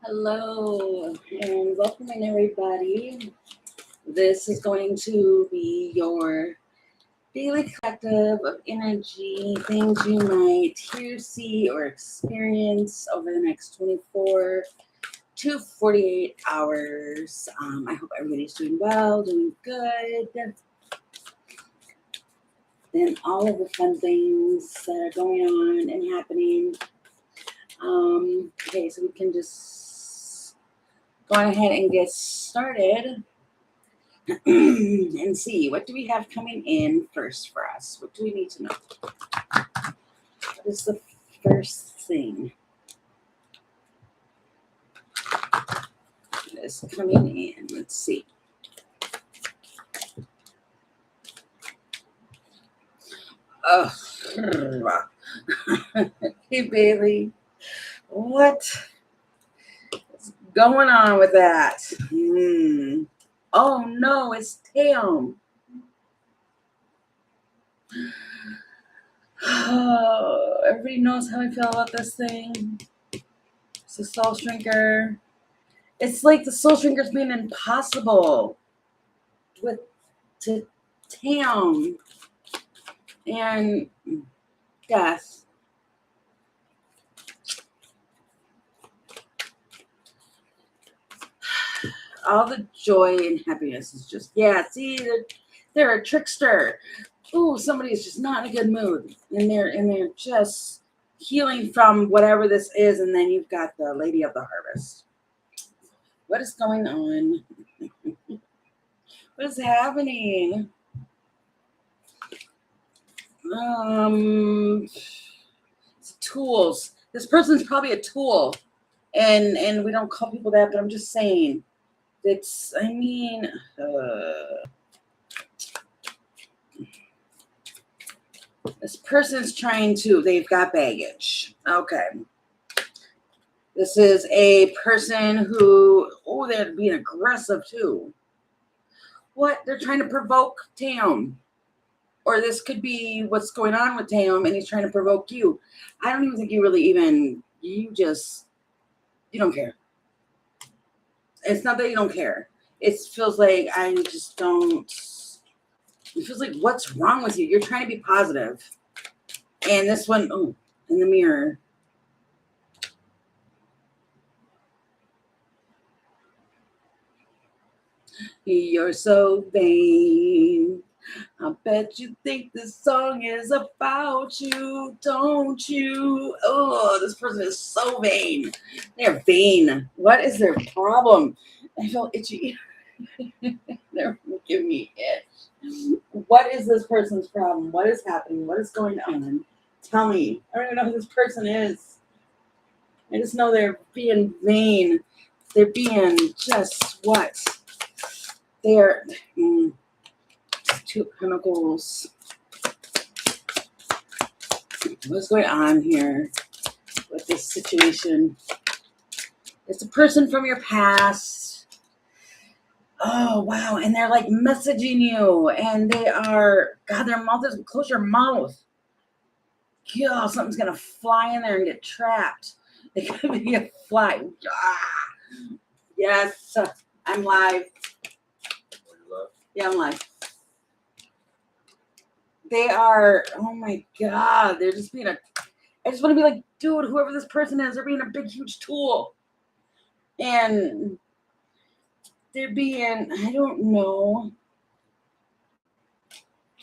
Hello and welcome in everybody. This is going to be your daily collective of energy, things you might hear, see, or experience over the next 24 to 48 hours. I hope everybody's doing well, doing good, and all of the fun things that are going on and happening. Okay, so we can just go ahead and get started. And see what do we have coming in first for us. What do we need to know? What is the first thing that is coming in? Let's see. Oh, hey Bailey, what's going on with that? Oh no, it's Tam. Oh, everybody knows how I feel about this thing. It's a soul shrinker. It's like the soul shrinker's being impossible with to Tam and death. All the joy and happiness is just, yeah, see, they're a trickster. Ooh, somebody's just not in a good mood, and they're just healing from whatever this is, and then you've got the Lady of the Harvest. What is going on? What is happening? Tools. This person's probably a tool, and we don't call people that, but I'm just saying. It's, I mean, this person's trying to, they've got baggage. Okay. This is a person who, oh, they're being aggressive too. What? They're trying to provoke Tam. Or this could be what's going on with Tam, and he's trying to provoke you. I don't even think you really even, you don't care. It's not that you don't care. It feels like I just don't. It feels like, what's wrong with you? You're trying to be positive. And this one, oh, in the mirror. You're so vain. I bet you think this song is about you, don't you? Oh, this person is so vain. They're vain. What is their problem? I feel itchy. They're giving me itch. What is this person's problem? What is happening? What is going on? Tell me. I don't even know who this person is. I just know they're being vain. They're being just what? They're Two of Pentacles. What's going on here with this situation? It's a person from your past. Oh, wow. And they're like messaging you. And they are, God, their mouth is, close your mouth. God, something's going to fly in there and get trapped. It could be a fly. Ah. Yes, I'm live. Yeah, I'm live. They are, oh my God, they're just being I just want to be like, dude, whoever this person is, they're being a big, huge tool. And they're being, I don't know.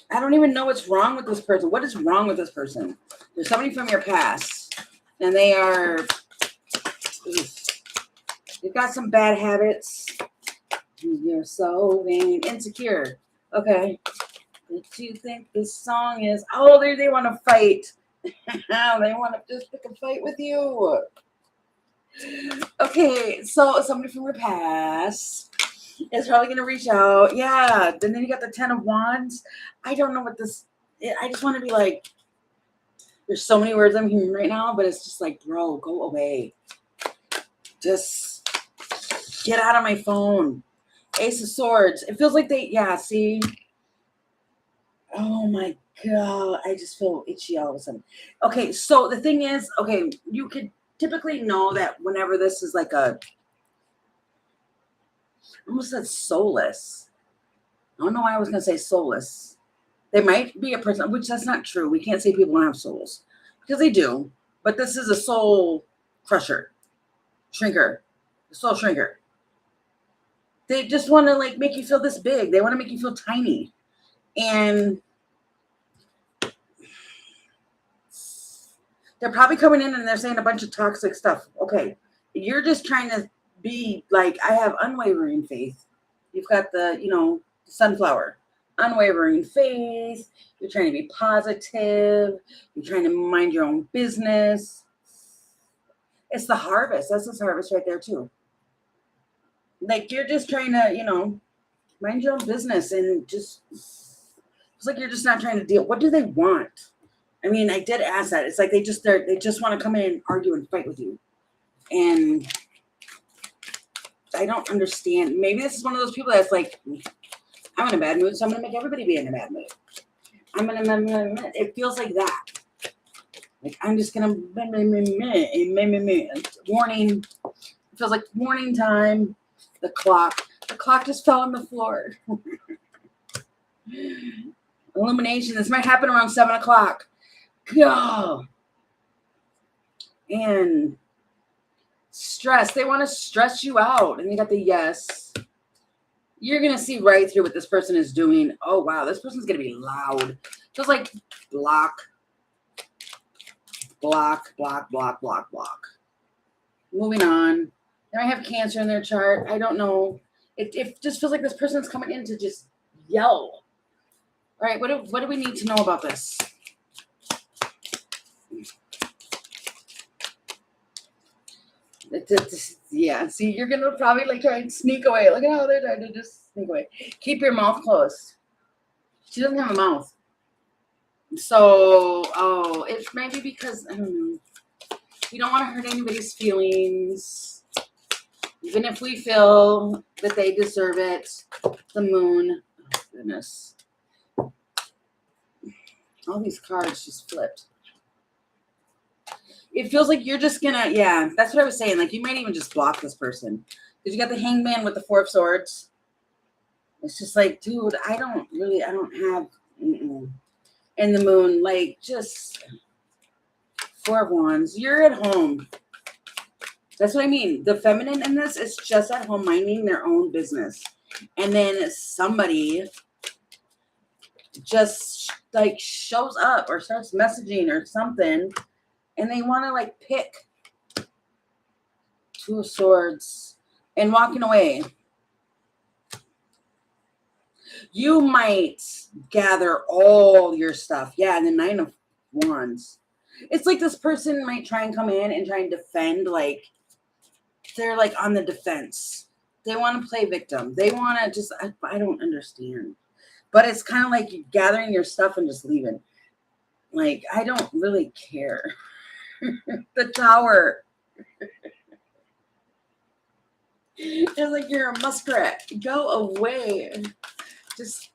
I don't even know what's wrong with this person. What is wrong with this person? There's somebody from your past, and they are, they've got some bad habits. You're so vain, insecure. Okay. What do you think this song is? Oh, they want to fight. They want to just pick a fight with you. Okay, so somebody from your past is probably going to reach out. Yeah, and then you got the 10 of Wands. I don't know what this, I just want to be like, there's so many words I'm hearing right now, but it's just like, bro, go away. Just get out of my phone. Ace of Swords. It feels like they, yeah, see? Oh my God, I just feel itchy all of a sudden. Okay, so the thing is, okay, you could typically know that whenever this is like I almost said soulless. I don't know why I was going to say soulless. They might be a person, which that's not true. We can't say people don't have souls because they do. But this is a soul crusher, shrinker, soul shrinker. They just want to like make you feel this big. They want to make you feel tiny. And they're probably coming in and they're saying a bunch of toxic stuff. Okay. You're just trying to be like, I have unwavering faith. You've got the, sunflower, unwavering faith. You're trying to be positive. You're trying to mind your own business. It's the harvest. That's this harvest right there too. Like you're just trying to, mind your own business and just, it's like you're just not trying to deal. What do they want? I mean, I did ask that. It's like they just want to come in and argue and fight with you. And I don't understand. Maybe this is one of those people that's like, I'm in a bad mood, so I'm going to make everybody be in a bad mood. It feels like that. Like, I'm just going to, warning. It feels like warning time. The clock just fell on the floor. Illumination. This might happen around 7 o'clock. Go. And stress. They want to stress you out. And you got the yes. You're going to see right through what this person is doing. Oh, wow. This person's going to be loud. Just like block. Moving on. They might have Cancer in their chart. I don't know. It just feels like this person's coming in to just yell. All right. What do we need to know about this? Yeah, see, you're going to probably like try and sneak away. Look at how they're trying to just sneak away. Keep your mouth closed. She doesn't have a mouth. So, it might be because, I don't know, you don't want to hurt anybody's feelings. Even if we feel that they deserve it. The moon. Oh, goodness. All these cards just flipped. It feels like you're just gonna, yeah, that's what I was saying. Like, you might even just block this person. Because you got the Hangman with the 4 of Swords. It's just like, dude, I don't have, And the moon, like, just 4 of Wands. You're at home. That's what I mean. The feminine in this is just at home minding their own business. And then somebody just, like, shows up or starts messaging or something. And they want to, like, pick 2 of Swords and walking away. You might gather all your stuff. Yeah, and the 9 of Wands. It's like this person might try and come in and try and defend, like, they're, like, on the defense. They want to play victim. They want to just, I don't understand. But it's kind of like you gathering your stuff and just leaving. Like, I don't really care. The Tower. It's like you're a muskrat. Go away. Just,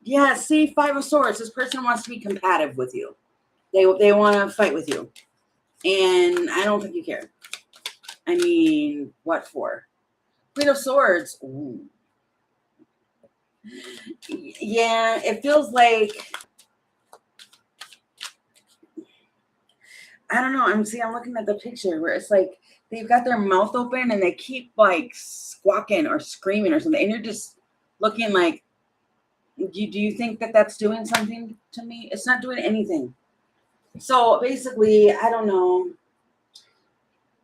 yeah, see, 5 of Swords. This person wants to be combative with you. They want to fight with you. And I don't think you care. I mean, what for? Queen of Swords. Ooh. Yeah, it feels like, I don't know. I'm looking at the picture where it's like they've got their mouth open and they keep like squawking or screaming or something. And you're just looking like, do you think that that's doing something to me? It's not doing anything. So basically, I don't know.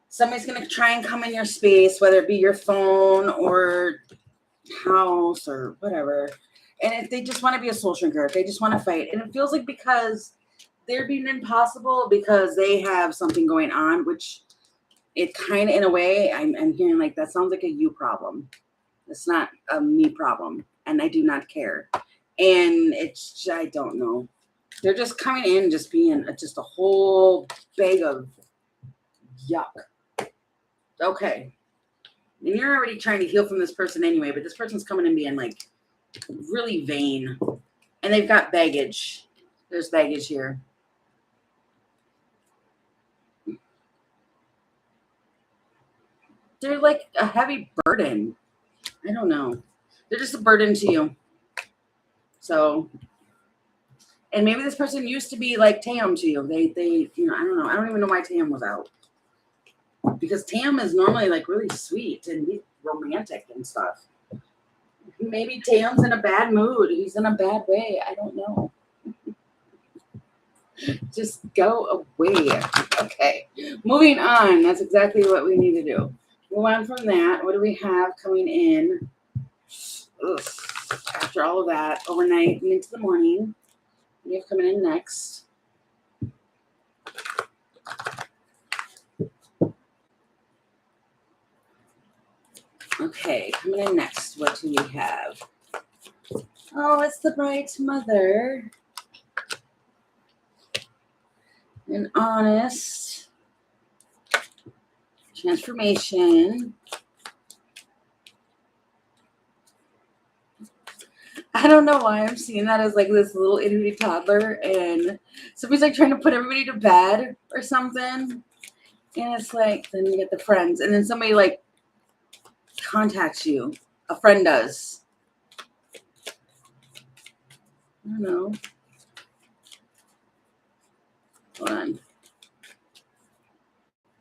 Somebody's going to try and come in your space, whether it be your phone or house or whatever. And if they just want to be a soul shrinker, if they just want to fight. And it feels like because they're being impossible because they have something going on, which it kind of, in a way, I'm hearing like that sounds like a you problem. It's not a me problem. And I do not care. And it's, I don't know. They're just coming in, just being just a whole bag of yuck. Okay. And you're already trying to heal from this person anyway, but this person's coming in being like really vain. And they've got baggage. There's baggage here. they're like a heavy burden. I don't know. They're just a burden to you. So, and maybe this person used to be like Tam to you. They, I don't know. I don't even know why Tam was out. Because Tam is normally like really sweet and romantic and stuff. Maybe Tam's in a bad mood. He's in a bad way. I don't know. Just go away. Okay. Moving on. That's exactly what we need to do. Move on from that. What do we have coming in? Ugh. After all of that, overnight and into the morning. We have coming in next. Okay, coming in next. What do we have? Oh, it's the bright mother. An honest transformation. I don't know why I'm seeing that as like this little itty bitty toddler, and somebody's like trying to put everybody to bed or something. And it's like, then you get the friends, and then somebody like contacts you. A friend does. I don't know. Hold on.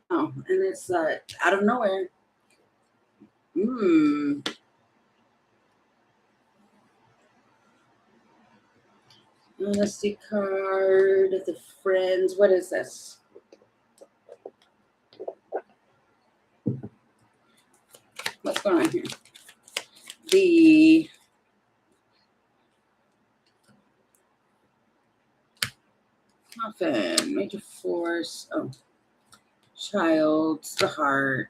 Oh, and it's out of nowhere. Honesty card, the friends. What is this? What's going on here? The Coffin, major force. Oh, child, the heart,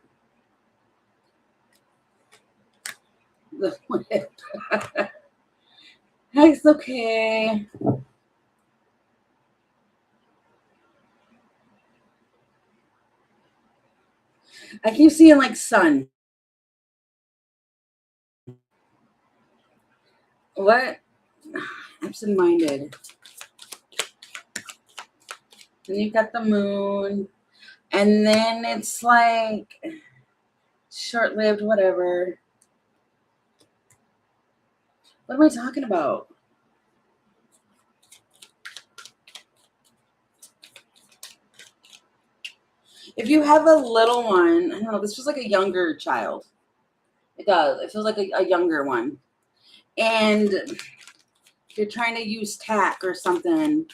the whip. It's okay. I keep seeing like sun. What? Absent-minded. Then you've got the moon. And then it's like short-lived, whatever. What am I talking about? If you have a little one, I don't know, this feels like a younger child. It does. It feels like a younger one. And you're trying to use tack or something.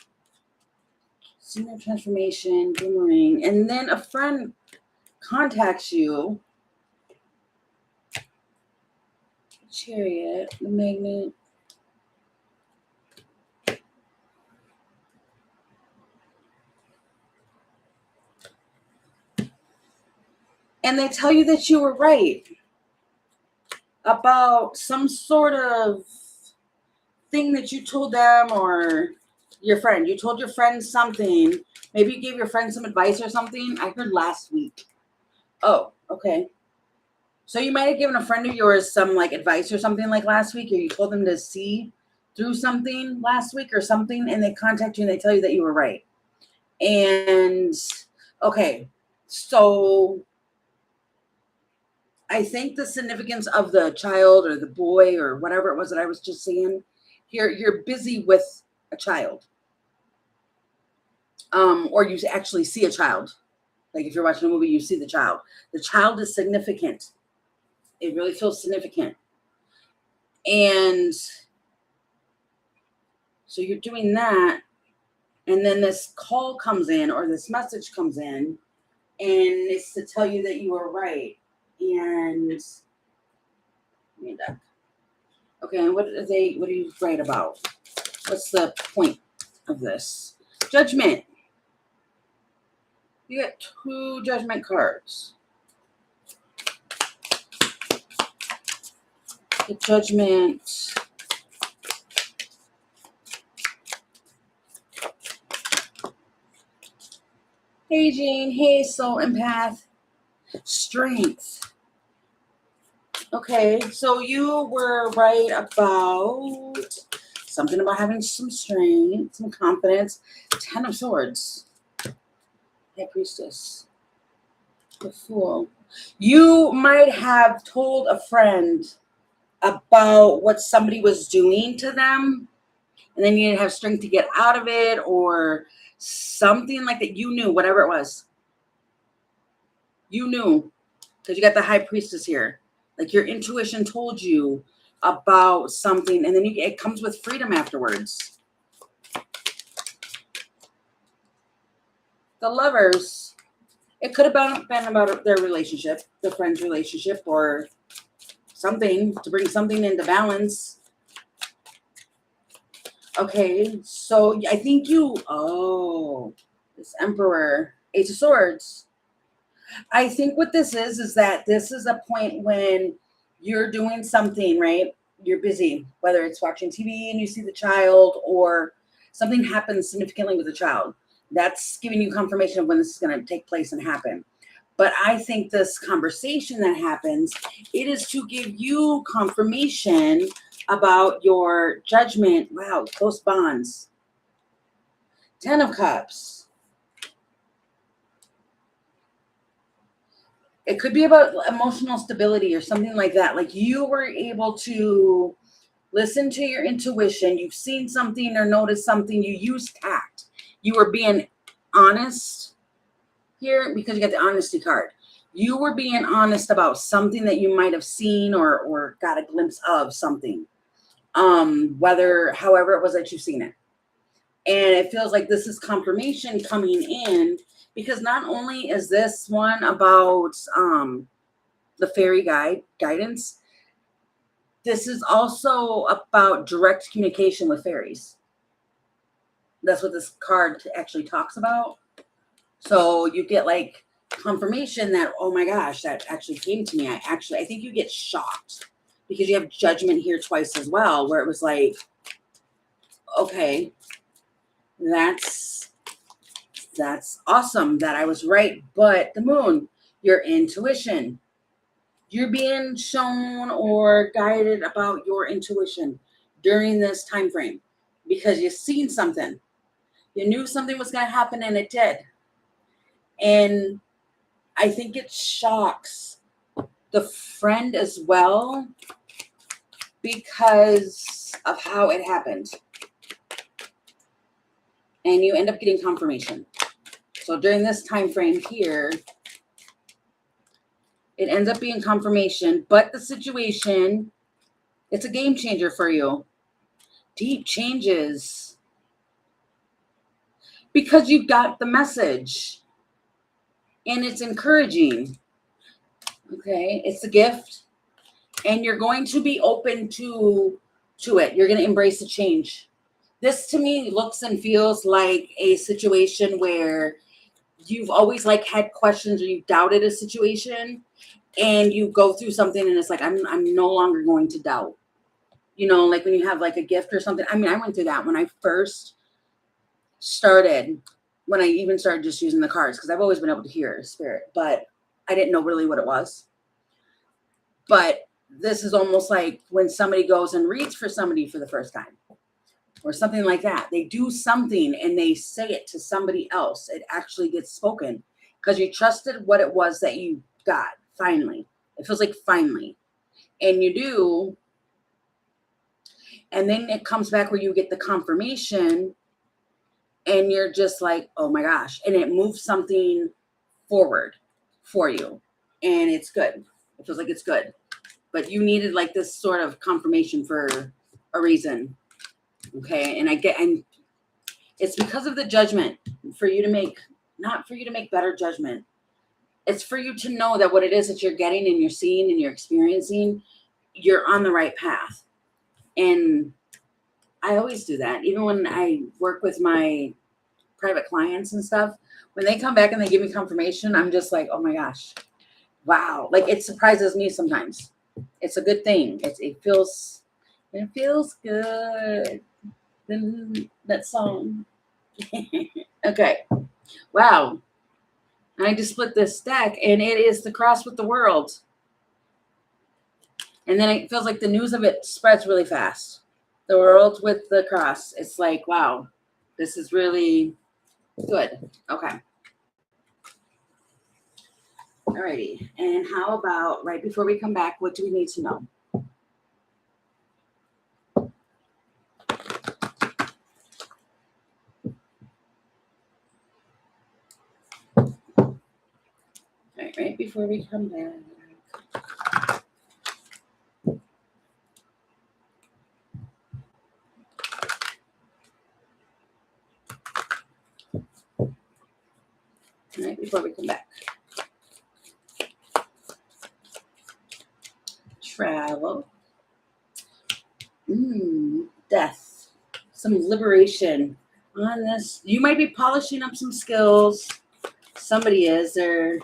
Senior transformation, boomerang. And then a friend contacts you. Chariot, the magnet. And they tell you that you were right about some sort of thing that you told them or your friend. You told your friend something. Maybe you gave your friend some advice or something. I heard last week. Oh, okay. So you might have given a friend of yours some like advice or something like last week, or you told them to see through something last week or something, and they contact you and they tell you that you were right. And okay, so I think the significance of the child or the boy or whatever it was that I was just saying, you're busy with a child. Or you actually see a child. Like if you're watching a movie, you see the child. The child is significant. It really feels significant. And so you're doing that. And then this call comes in or this message comes in, and it's to tell you that you are right. And okay, what are you right about? What's the point of this? Judgment. You got 2 judgment cards. The judgment. Hey, Jane. Hey, soul empath. Strength. Okay, so you were right about something about having some strength, some confidence. 10 of Swords. High Priestess. The Fool. You might have told a friend about what somebody was doing to them, and then you didn't have strength to get out of it, or something like that. You knew, whatever it was. You knew, because you got the high priestess here. Like your intuition told you about something, and then it comes with freedom afterwards. The Lovers. It could have been about their relationship, the friend's relationship, or something to bring something into balance. Okay, so I think this Emperor, Ace of Swords. I think what this is that this is a point when you're doing something, right? You're busy, whether it's watching TV and you see the child, or something happens significantly with the child. That's giving you confirmation of when this is going to take place and happen. But I think this conversation that happens, it is to give you confirmation about your judgment. Wow, close bonds. 10 of Cups. It could be about emotional stability or something like that. Like you were able to listen to your intuition. You've seen something or noticed something. You used tact. You were being honest here because you got the honesty card. You were being honest about something that you might have seen or got a glimpse of something. However it was that you've seen it. And it feels like this is confirmation coming in, because not only is this one about the fairy guidance, this is also about direct communication with fairies. That's what this card actually talks about. So you get like confirmation that, oh my gosh, that actually came to me. I think you get shocked because you have judgment here twice as well, where it was like, okay, that's awesome that I was right. But the Moon, your intuition, you're being shown or guided about your intuition during this time frame because you've seen something. You knew something was going to happen and it did. And I think it shocks the friend as well because of how it happened. And you end up getting confirmation. So during this time frame here, it ends up being confirmation, but the situation, it's a game changer for you. Deep changes. Because you got the message. And it's encouraging. Okay, it's a gift. And you're going to be open to it. You're going to embrace the change. This to me looks and feels like a situation where you've always like had questions or you've doubted a situation, and you go through something and it's like, I'm no longer going to doubt. You know, like when you have like a gift or something. I mean, I went through that when I first started, when I even started just using the cards, because I've always been able to hear spirit, but I didn't know really what it was. But this is almost like when somebody goes and reads for somebody for the first time or something like that. They do something and they say it to somebody else. It actually gets spoken because you trusted what it was that you got. Finally, it feels like finally, and you do. And then it comes back where you get the confirmation and you're just like, oh my gosh. And it moves something forward for you. And it's good. It feels like it's good. But you needed like this sort of confirmation for a reason. Okay. And it's because of the judgment for you to make, not for you to make better judgment. It's for you to know that what it is that you're getting and you're seeing and you're experiencing, you're on the right path. And I always do that. Even when I work with my private clients and stuff, when they come back and they give me confirmation, I'm just like, oh my gosh, wow. Like it surprises me sometimes. It's a good thing. It feels good. That song. Okay. Wow. And I just split this deck and it is the Cross with the World. And then it feels like the news of it spreads really fast. The World with the Cross. It's like, wow, this is really good. Okay. Alrighty. And how about right before we come back, what do we need to know? Right before we come back. Right before we come back. Travel. Death. Some liberation on this. You might be polishing up some skills. Somebody is, or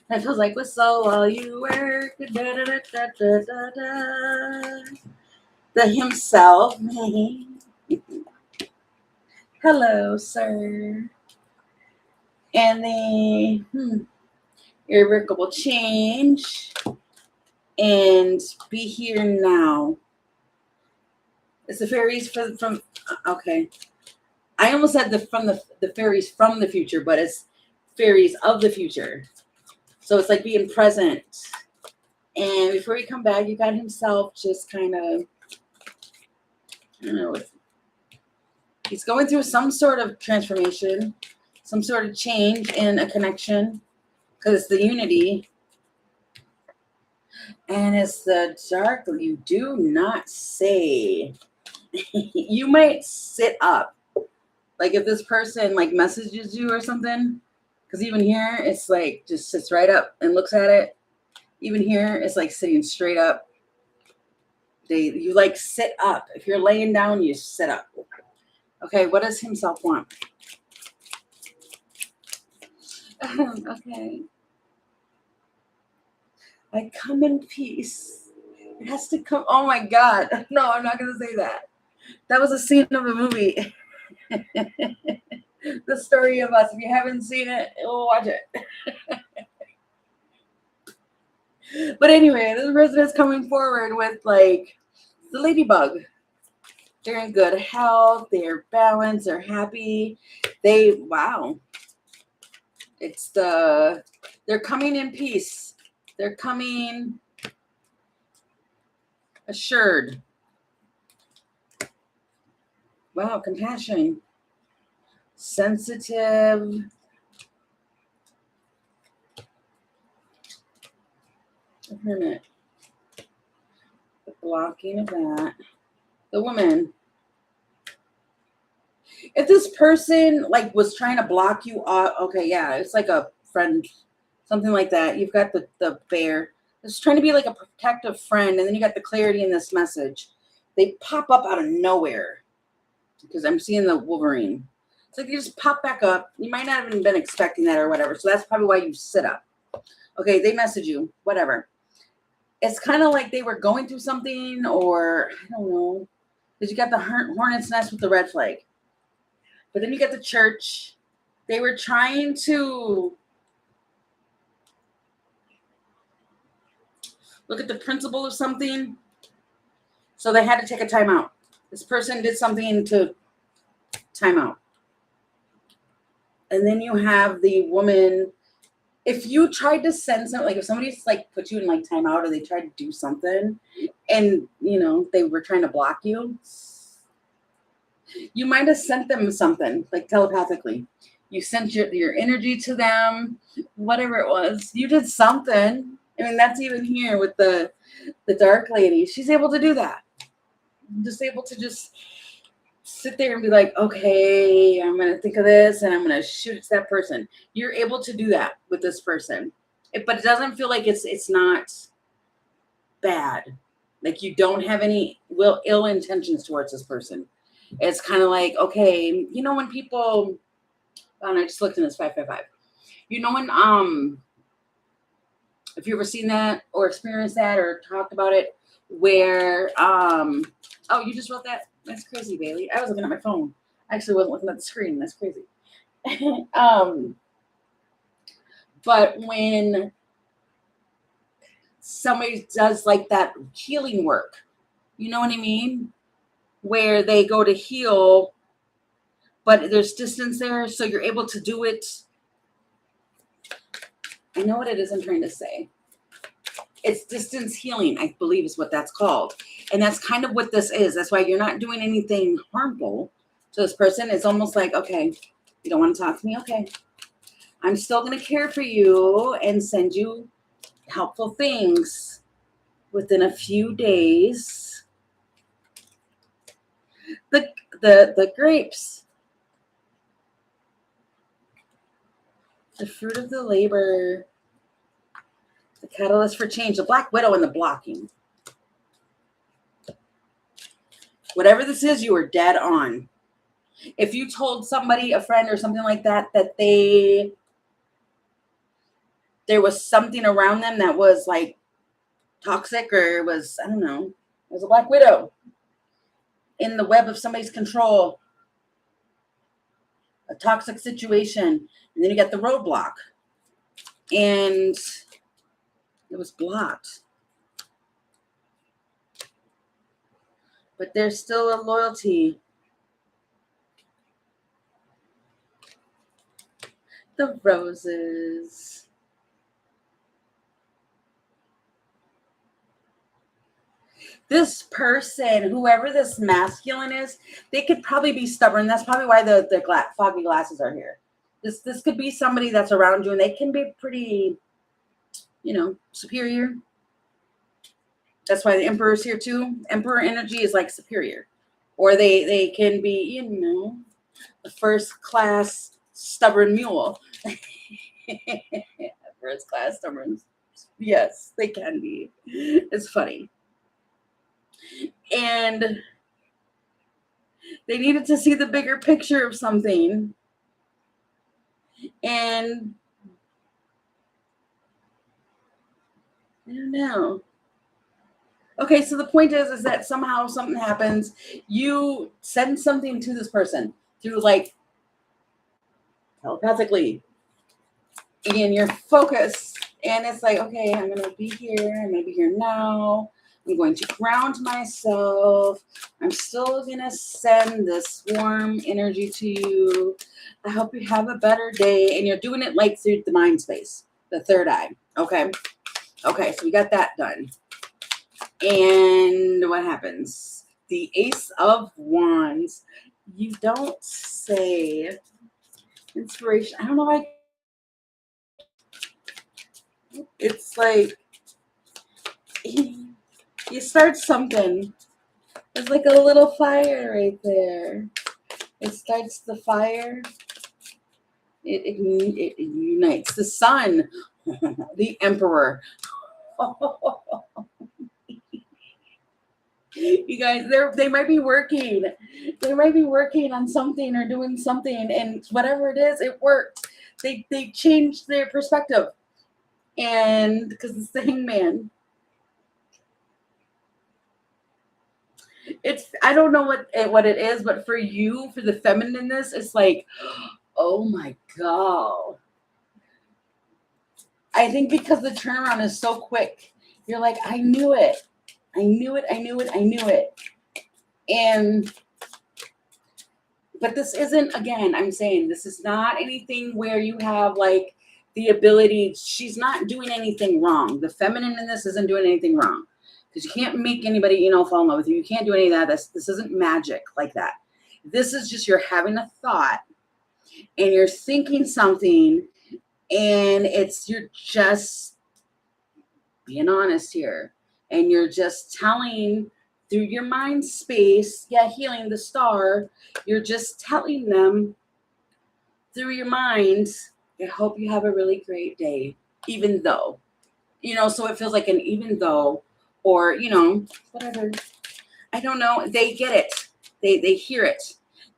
that feels like whistle while you work. Da, da, da, da, da, da, da. The himself. Hello, sir. And the irrevocable change and be here now. It's the fairies from okay. I almost said the fairies from the future, but it's fairies of the future. So it's like being present. And before you come back, you got himself just kind of, I don't know, he's going through some sort of transformation, some sort of change in a connection, because it's the unity. And it's the dark, you do not say. You might sit up. Like if this person like messages you or something, because even here, it's like just sits right up and looks at it. Even here, it's like sitting straight up. You like sit up. If you're laying down, you sit up. Okay, what does himself want? Okay. I come in peace. It has to come. Oh my God. No, I'm not going to say that. That was a scene of a movie. The Story of Us. If you haven't seen it, watch it. But anyway, this person is coming forward with like the ladybug. They're in good health. They're balanced. They're happy. Wow. They're coming in peace. They're coming assured. Wow, compassion. Sensitive. A hermit. The blocking of that. The woman. If this person like was trying to block you off, okay, yeah, it's like a friend, something like that. You've got the bear. It's trying to be like a protective friend, and then you got the clarity in this message. They pop up out of nowhere because I'm seeing the Wolverine. It's like you just pop back up. You might not have even been expecting that or whatever. So that's probably why you sit up. Okay, they message you, whatever. It's kind of like they were going through something, or I don't know, because you got the hornet's nest with the red flag. But then you get the church. They were trying to look at the principle of something. So they had to take a time out. This person did something to time out. And then you have the woman. If you tried to send something, like if somebody's like put you in like timeout or they tried to do something and, they were trying to block you, you might have sent them something like telepathically. You sent your energy to them, whatever it was. You did something. I mean, that's even here with the dark lady. She's able to do that. Just able to just sit there and be like, okay, I'm going to think of this and I'm going to shoot it to that person. You're able to do that with this person. But it doesn't feel like it's not bad. Like you don't have any ill intentions towards this person. It's kind of like, okay, when people, and I just looked in this 555. When if you ever seen that or experienced that or talked about it, where oh, you just wrote that? That's crazy, Bailey. I was looking at my phone. I actually wasn't looking at the screen. That's crazy. But when somebody does like that healing work, you know what I mean? Where they go to heal, but there's distance there, so you're able to do it I know what it is I'm trying to say. It's distance healing, I believe is what that's called. And that's kind of what this is. That's why you're not doing anything harmful to this person. It's almost like, okay, you don't want to talk to me? Okay. I'm still going to care for you and send you helpful things within a few days. The grapes, the fruit of the labor, the catalyst for change, the Black Widow, and the blocking. Whatever this is, you are dead on. If you told somebody, a friend or something like that, that there was something around them that was like toxic, or was, I don't know, it was a Black Widow in the web of somebody's control, a toxic situation, and then you got the roadblock, and it was blocked. But there's still a loyalty. The roses. This person, whoever this masculine is, they could probably be stubborn. That's probably why the foggy glasses are here. This could be somebody that's around you, and they can be pretty, superior. That's why the Emperor's here too. Emperor energy is like superior. Or they can be, a first class stubborn mule. First class stubborn. Yes, they can be. It's funny. And they needed to see the bigger picture of something. And I don't know. Okay, so the point is that somehow something happens. You send something to this person through like telepathically, and you're focused, and it's like, okay, I'm going to be here. I'm going to be here now. I'm going to ground myself. I'm still going to send this warm energy to you. I hope you have a better day. And you're doing it like through the mind space, the third eye. Okay. Okay, so we got that done. And what happens? The Ace of Wands. You don't say inspiration. I don't know why. It's like you start something. There's like a little fire right there. It starts the fire. It unites the sun, the Emperor. You guys, they might be working. They might be working on something or doing something, and whatever it is, it worked. They changed their perspective, and because it's the Hangman. I don't know what it is, but for you, for the feminineness, it's like, oh my God. I think because the turnaround is so quick, you're like, I knew it. I knew it. I knew it. I knew it. But this isn't, again, I'm saying this is not anything where you have like the ability. She's not doing anything wrong. The feminine in this isn't doing anything wrong. Because you can't make anybody, fall in love with you. You can't do any of that. This isn't magic like that. This is just you're having a thought and you're thinking something, and you're just being honest here. And you're just telling through your mind space, healing the star, you're just telling them through your mind, I hope you have a really great day, even though, so it feels like an even though, or, whatever. I don't know. They get it. They hear it.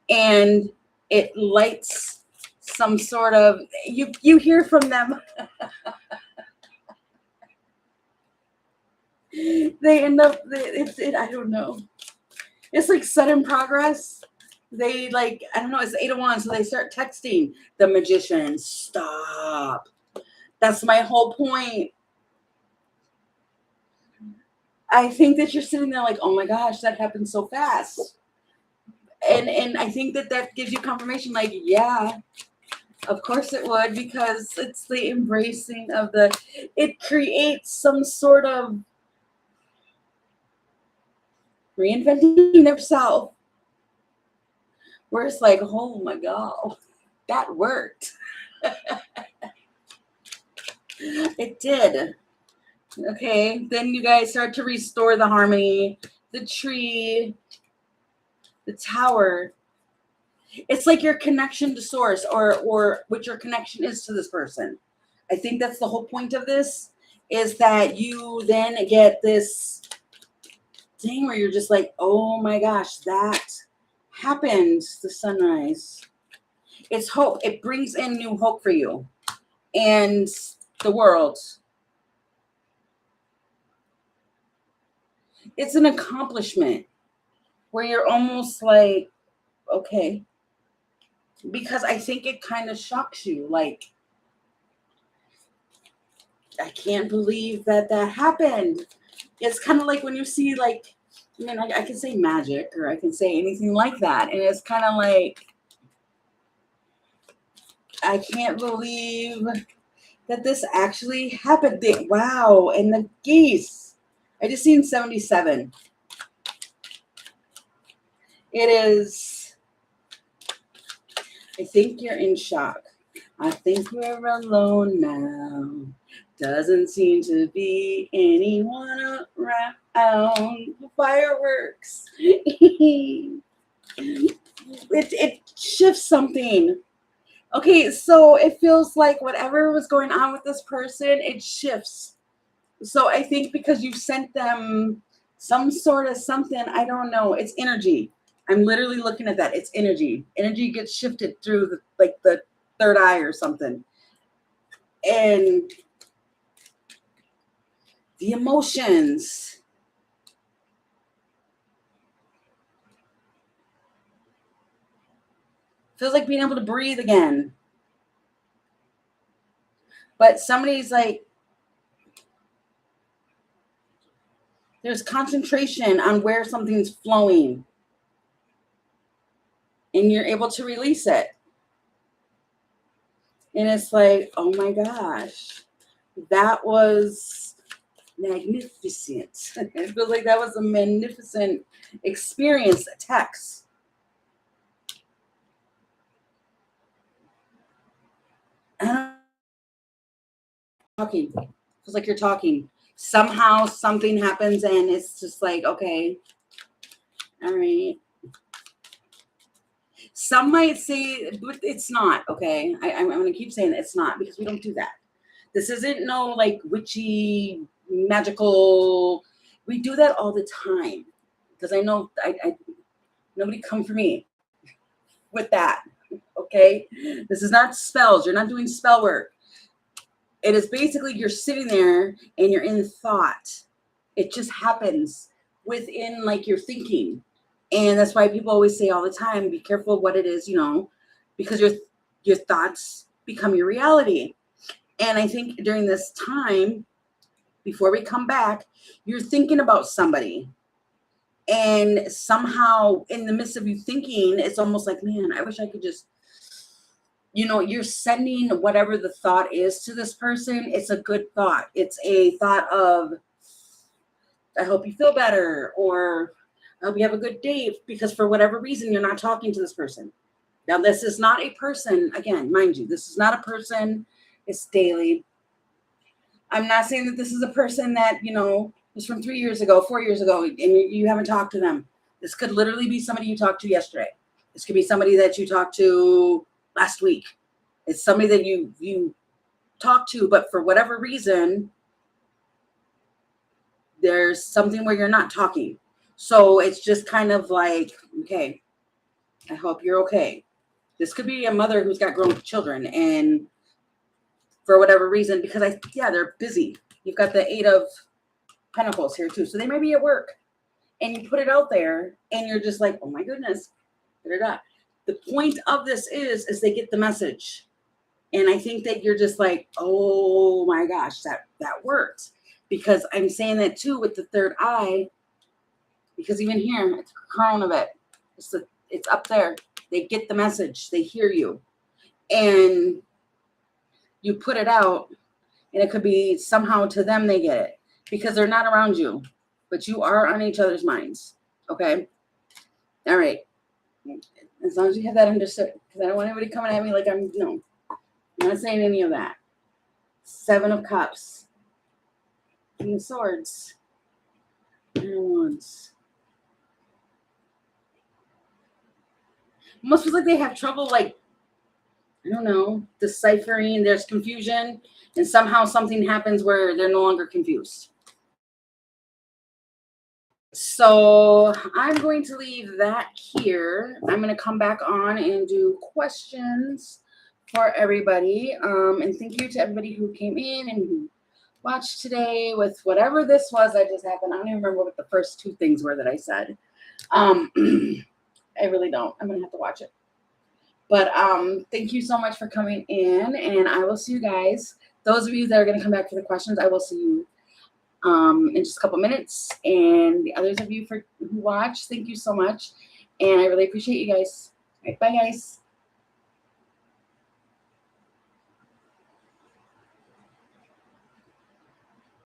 And it lights some sort of, you hear from them. They end up, I don't know. It's like sudden progress. They I don't know, it's 8 of Wands. So they start texting the Magician. Stop. That's my whole point. I think that you're sitting there like, oh my gosh, that happened so fast. And I think that gives you confirmation, like, yeah, Of course it would, because it's the embracing of it creates some sort of reinventing of self, where it's like, oh my God, that worked. It did. Okay, then you guys start to restore the harmony, the tree, the tower. It's like your connection to source, or what your connection is to this person. I think that's the whole point of this, is that you then get this thing where you're just like, oh my gosh, that happened, the sunrise. It's hope. It brings in new hope for you and the world. It's an accomplishment where you're almost like, okay, because I think it kind of shocks you. Like, I can't believe that happened. It's kind of like when you see, like, I mean, I can say magic, or I can say anything like that. And it's kind of like, I can't believe that this actually happened. Wow. And the geese. I just seen 77. It is, I think you're in shock. I think we're alone now. Doesn't seem to be anyone around. Fireworks. It shifts something. Okay, so it feels like whatever was going on with this person, it shifts. So I think because you sent them some sort of something, I don't know, it's energy. I'm literally looking at that. It's energy. Energy gets shifted through the third eye or something. And the emotions. Feels like being able to breathe again. But somebody's like, there's concentration on where something's flowing. And you're able to release it. And it's like, oh my gosh, that was magnificent. It feels like that was a magnificent experience. Text. Talking. Feels like you're talking. Somehow something happens and it's just like, okay, all right. Some might say, but it's not, okay? I'm going to keep saying it's not, because we don't do that. This isn't no like witchy, magical. We do that all the time. Because I know nobody come for me with that, okay? This is not spells. You're not doing spell work. It is basically you're sitting there and you're in thought. It just happens within like your thinking. And that's why people always say all the time, be careful what it is, because your thoughts become your reality. And I think during this time, before we come back, you're thinking about somebody. And somehow in the midst of you thinking, it's almost like, man, I wish I could just, you're sending whatever the thought is to this person. It's a good thought. It's a thought of, I hope you feel better, or I hope you have a good day, because for whatever reason, you're not talking to this person. Now, this is not a person, again, mind you, this is not a person. It's daily. I'm not saying that this is a person that, was from 3 years ago, 4 years ago, and you haven't talked to them. This could literally be somebody you talked to yesterday. This could be somebody that you talked to last week. It's somebody that you talked to, but for whatever reason, there's something where you're not talking. So it's just kind of like, okay, I hope you're okay. This could be a mother who's got grown children, and for whatever reason, because they're busy. You've got the 8 of Pentacles here too. So they may be at work, and you put it out there and you're just like, oh my goodness. Da-da-da. The point of this is they get the message. And I think that you're just like, oh my gosh, that worked. Because I'm saying that too with the third eye, because even here, it's a crown of it. It's up there. They get the message. They hear you. and you put it out, and it could be somehow to them they get it because they're not around you, but you are on each other's minds. Okay? All right. As long as you have that understood, because I don't want anybody coming at me like I'm not saying any of that. 7 of Cups. King of Swords. And Wands. Almost feels like they have trouble, like, I don't know, deciphering. There's confusion, and somehow something happens where they're no longer confused. So I'm going to leave that here. I'm going to come back on and do questions for everybody. And thank you to everybody who came in and who watched today with whatever this was that just happened. I don't even remember what the first 2 things were that I said. I really don't. I'm going to have to watch it. But thank you so much for coming in, and I will see you guys. Those of you that are going to come back for the questions, I will see you in just a couple minutes. And the others of you who watch, thank you so much. And I really appreciate you guys. All right, bye, guys.